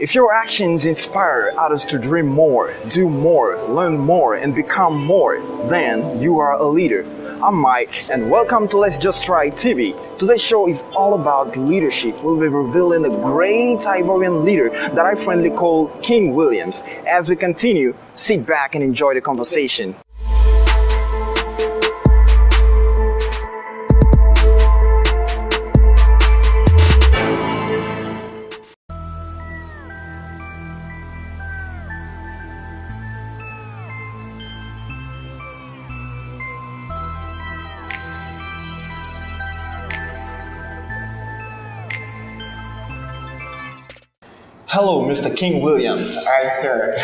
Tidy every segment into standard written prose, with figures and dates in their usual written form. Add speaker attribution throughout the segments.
Speaker 1: If your actions inspire others to dream more, do more, learn more, and become more, then you are a leader. I'm Mike, and welcome to Let's Just Try TV. Today's show is all about leadership. We'll be revealing a great Ivorian leader that I friendly call King Williams. As we continue, sit back and enjoy the conversation. Hello, Mr. King Williams.
Speaker 2: Hi, sir.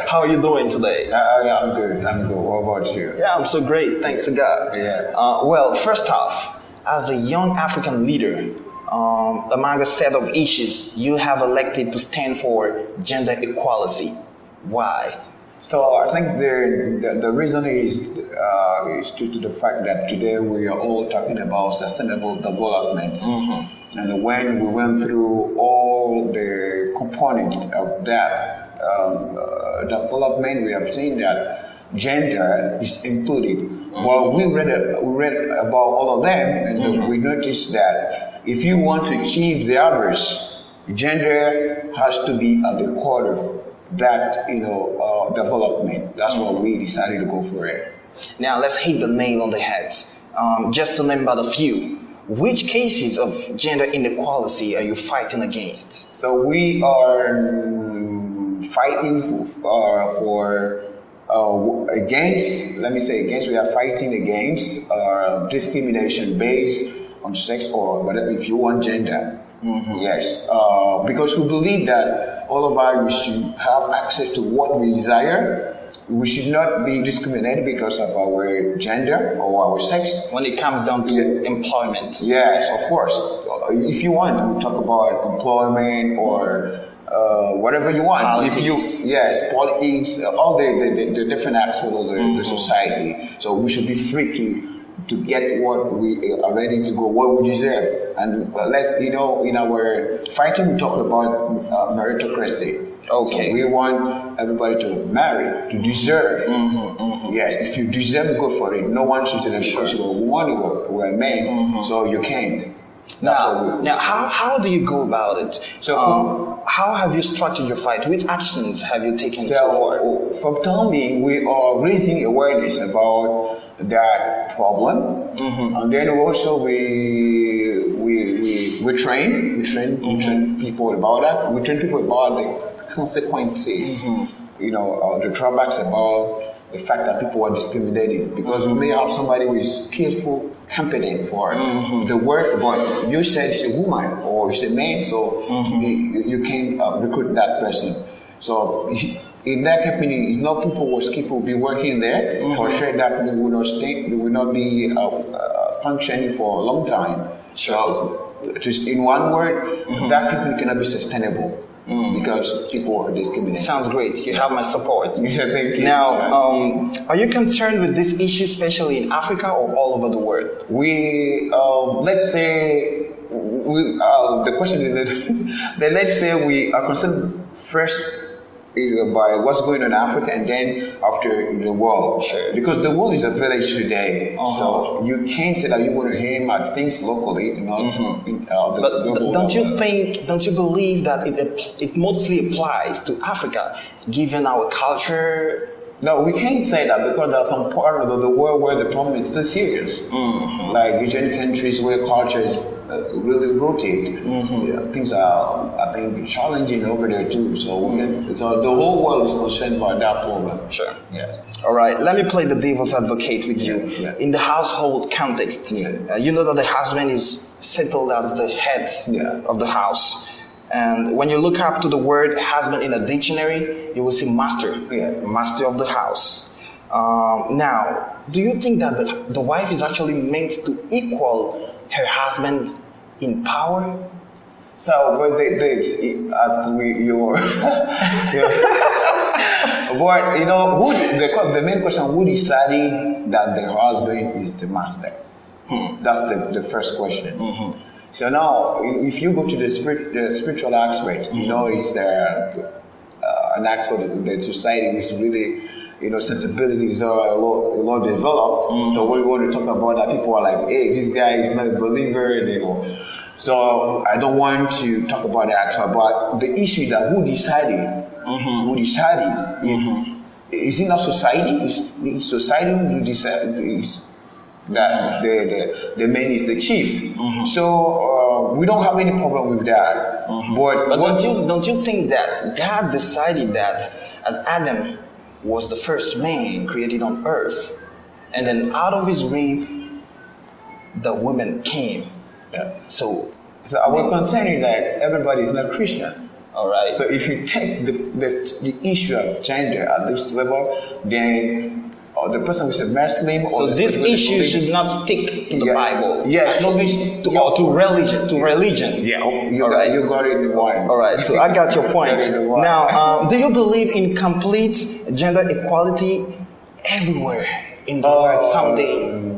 Speaker 1: How are you doing today?
Speaker 2: I'm good. What about you?
Speaker 1: Yeah, I'm so great. Thanks to God.
Speaker 2: Yeah.
Speaker 1: Well, first off, as a young African leader, among a set of issues, you have elected to stand for gender equality. Why?
Speaker 2: So I think the reason is due to the fact that today we are all talking about sustainable development.
Speaker 1: Mm-hmm.
Speaker 2: And when we went through all the components of that development, we have seen that gender is included. Mm-hmm. Well, we read about all of them, and mm-hmm. we noticed that if you want to achieve the others, gender has to be at the core of that development. That's why we decided to go for it.
Speaker 1: Now let's hit the nail on the head. Just to name but a few. Which cases of gender inequality are you fighting against?
Speaker 2: So we are fighting against. Let me say against. We are fighting against discrimination based on sex or whatever. If you want gender. Mm-hmm. Yes, because we believe that all of us we should have access to what we desire. We should not be discriminated because of our gender or our sex.
Speaker 1: When it comes down to employment.
Speaker 2: Yes, of course. If you want, we talk about employment or whatever you want.
Speaker 1: Politics.
Speaker 2: Politics, all the different aspects of the society. So we should be free to get what we are ready to go, what we deserve. And let's, in our fighting, we talk about meritocracy.
Speaker 1: Okay.
Speaker 2: So we want everybody to marry, to deserve.
Speaker 1: Mm-hmm, mm-hmm.
Speaker 2: Yes, if you deserve, go for it. No one should tell you because you're a woman, we're a man, mm-hmm. so you can't.
Speaker 1: Now, how do you go about it? So, how have you structured your fight? Which actions have you taken so far?
Speaker 2: For the time being, we are raising awareness about that problem, mm-hmm. and then also we train mm-hmm. train people about that. We train people about the consequences, mm-hmm. The drawbacks about the fact that people are discriminated, because we may have somebody who is skillful, competent for mm-hmm. the work, but you said it's a woman or it's a man, so mm-hmm. you can't recruit that person. So in that company, it's not people who are skillful will be working there. Mm-hmm. For sure that they will not stay, they will not be functioning for a long time. So just in one word, mm-hmm. that company cannot be sustainable. Because people are discriminated.
Speaker 1: Sounds great. You have my support.
Speaker 2: Yeah, thank you.
Speaker 1: Now, are you concerned with this issue, especially in Africa or all over the world?
Speaker 2: We, let's say, the question is that let's say we are concerned first by what's going on in Africa and then after the world.
Speaker 1: Sure.
Speaker 2: Because the world is a village today.
Speaker 1: Uh-huh.
Speaker 2: So you can't say that you want to aim at things locally,
Speaker 1: mm-hmm. But don't you believe that it mostly applies to Africa, given our culture?
Speaker 2: No, we can't say that because there are some part of the world where the problem is still serious. Mm-hmm. Like Asian countries where culture is really rooted. Mm-hmm. Yeah, things are, I think, challenging over there too. So so the whole world is concerned about that problem.
Speaker 1: Sure.
Speaker 2: Yeah.
Speaker 1: All right. Let me play the devil's advocate with you.
Speaker 2: Yeah.
Speaker 1: In the household context, you know that the husband is settled as the head of the house. And when you look up to the word husband in a dictionary, you will see master, master of the house. Now, do you think that the wife is actually meant to equal her husband in power?
Speaker 2: So, but but the main question: who decided that the husband is the master? That's the first question. Mm-hmm. So now, if you go to the spiritual aspect, it's an aspect of the society which really, sensibilities are a lot developed. So when we want to talk about that, people are like, hey, this guy is not a believer, So I don't want to talk about that, but the issue is that who decided? Who decided? Is it not society? Is society who decides that the man is the chief? So we don't have any problem with that. But
Speaker 1: don't you think that God decided that as Adam was the first man created on earth, and then out of his rib the woman came?
Speaker 2: Yeah.
Speaker 1: So
Speaker 2: our concern is that everybody is not Christian.
Speaker 1: All right.
Speaker 2: So if you take the issue of gender at this level, then the person who is a Muslim,
Speaker 1: so this issue should not stick to the Bible.
Speaker 2: Yes,
Speaker 1: to religion. To religion.
Speaker 2: Yeah. You got it in one.
Speaker 1: All right. So I got your point. Now, do you believe in complete gender equality everywhere in the world someday?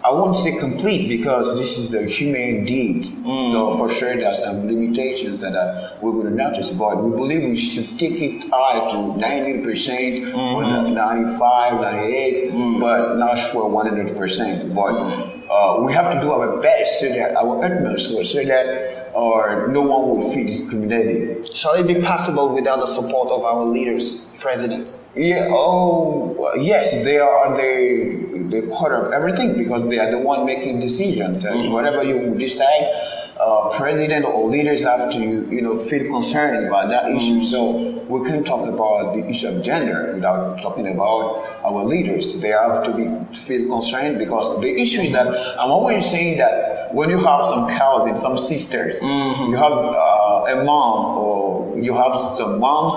Speaker 2: I won't say complete because this is the human deed. So for sure there's some limitations that we will notice, but we believe we should take it high to 90% or 95, 98, but not sure 100%. But we have to do our best so that our utmost so that no one will feel discriminated.
Speaker 1: Shall it be possible without the support of our leaders, presidents?
Speaker 2: Yeah. Yes, they are the part of everything because they are the one making decisions. Whatever you decide, president or leaders have to feel concerned about that issue. So we can talk about the issue of gender without talking about our leaders. They have to feel concerned because the issue is that I'm always saying that when you have some cousins, some sisters, you have a mom or you have some moms,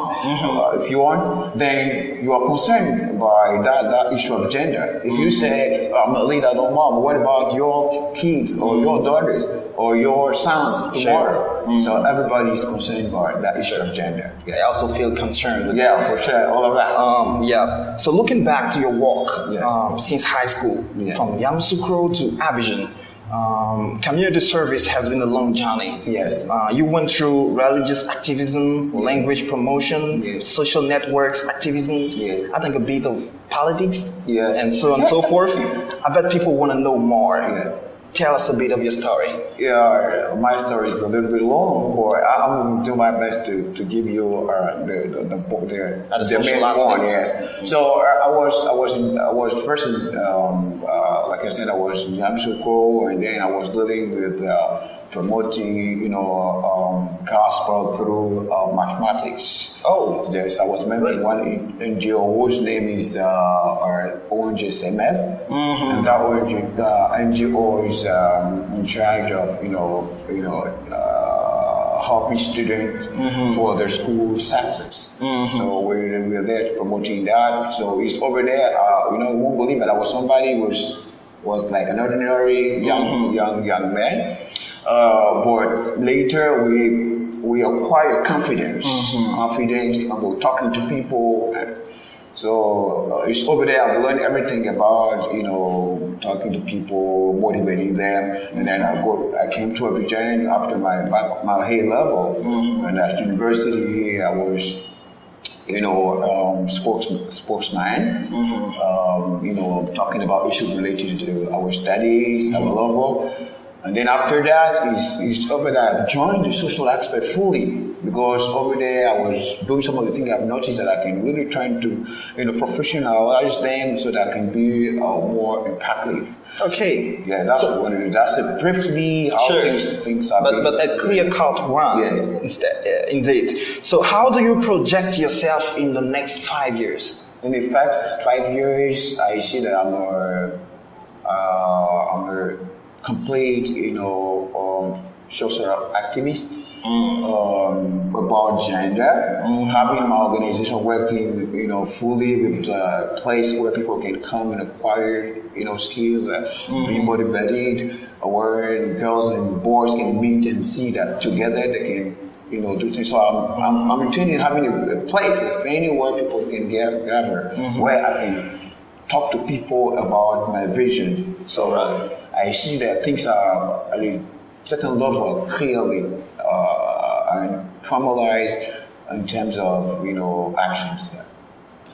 Speaker 2: if you want, then you are concerned by that issue of gender. If you say, I'm a leader, no mom, what about your kids or your daughters or your sons tomorrow? So everybody is concerned by that issue of gender.
Speaker 1: I also feel concerned with
Speaker 2: that. For sure, all of
Speaker 1: that. So looking back to your work since high school, from Yamoussoukro to Abidjan, community service has been a long journey.
Speaker 2: Yes.
Speaker 1: You went through religious activism, language promotion, social networks activism, I think a bit of politics, and so on and so forth. I bet people want to know more. Tell us a bit of your story.
Speaker 2: Yeah, my story is a little bit long, but I'm doing my best to give you the main one. Yes. So I was first in, like I said, I was in Yamoussoukro, and then I was dealing with promoting, gospel through mathematics.
Speaker 1: Oh,
Speaker 2: yes, I was member in one NGO whose name is ONGSMF, and that NGO is in charge of helping students for their school subjects. So we're there promoting that. So it's over there. You won't believe it. I was somebody who was like an ordinary young man. But later we acquired confidence, about talking to people. So it's over there. I've learned everything about talking to people, motivating them, and then I came to Abidjan after my A level, and at university I was spokesman, talking about issues related to our studies, our level. And then after that, is over there, I've joined the social aspect fully because over there I was doing some of the things I've noticed that I can really try to, professionalize them so that I can be more impactful.
Speaker 1: Okay.
Speaker 2: Yeah, that's what it is. That's briefly how things are.
Speaker 1: But a clear-cut one, indeed. So how do you project yourself in the next 5 years?
Speaker 2: In the first 5 years, I see that I'm a complete, social activist about gender, having my organization working, fully with a place where people can come and acquire, skills, be motivated, where girls and boys can meet and see that together they can do things. So I'm intending having a place, anywhere people can gather, where I can talk to people about my vision. So I see that things are really certain level clearly and formalized in terms of actions. Yeah.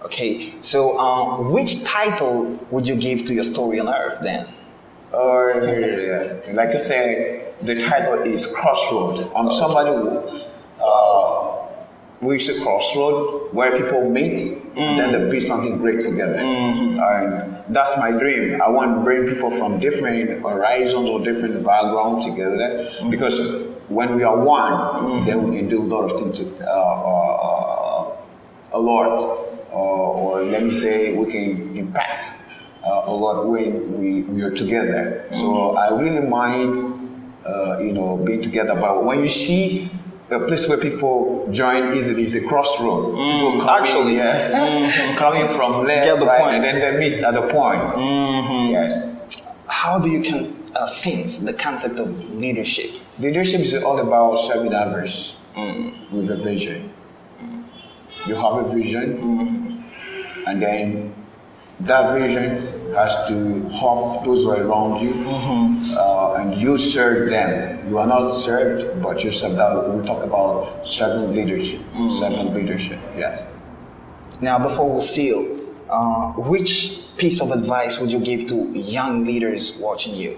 Speaker 1: Okay, so which title would you give to your story on Earth then?
Speaker 2: Or like I said, the title is Crossroad. I'm somebody who reach a crossroad where people meet and then they build something great together. And that's my dream. I want to bring people from different horizons or different backgrounds together, because when we are one, then we can do a lot of things, or let me say we can impact a lot when we are together. So I really mind, being together. But when you see a place where people join easily is a crossroad. Coming from left, right, and then they meet at a point. Yes.
Speaker 1: How do you sense the concept of leadership?
Speaker 2: Leadership is all about serving others with a vision. You have a vision, and then that vision has to help those who are around you, and you serve them. You are not served, but you serve. That we talk about servant leadership. Servant leadership, yes.
Speaker 1: Now, before we seal, which piece of advice would you give to young leaders watching you?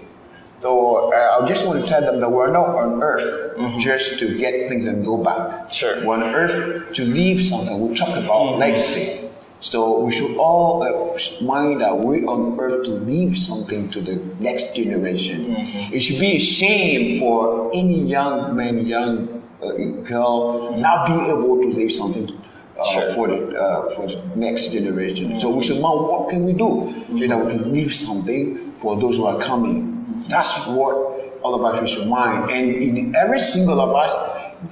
Speaker 2: So I just want to tell them that we're not on earth just to get things and go back.
Speaker 1: Sure.
Speaker 2: We're on earth to leave something. We talk about legacy. So we should all mind that we're on earth to leave something to the next generation. It should be a shame for any young man, young girl not being able to leave something for the next generation. So we should mind, what can we do so that we can leave something for those who are coming. That's what all of us should mind. And in every single of us,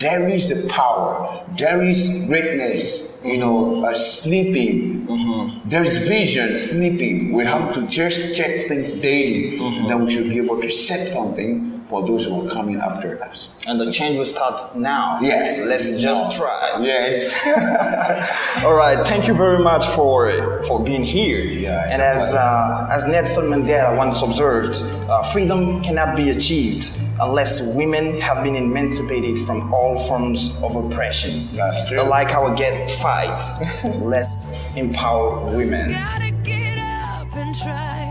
Speaker 2: there is the power, there is greatness, sleeping. There is vision sleeping. We have to just check things daily, and then we should be able to set something for those who are coming after us.
Speaker 1: And the change will start now.
Speaker 2: Yes.
Speaker 1: Let's just try.
Speaker 2: Yes.
Speaker 1: All right. Thank you very much for being here.
Speaker 2: Yeah,
Speaker 1: and as Nelson Mandela once observed, freedom cannot be achieved unless women have been emancipated from all forms of oppression.
Speaker 2: That's true.
Speaker 1: Like our guest fights, let's empower women.
Speaker 3: Gotta get up and try.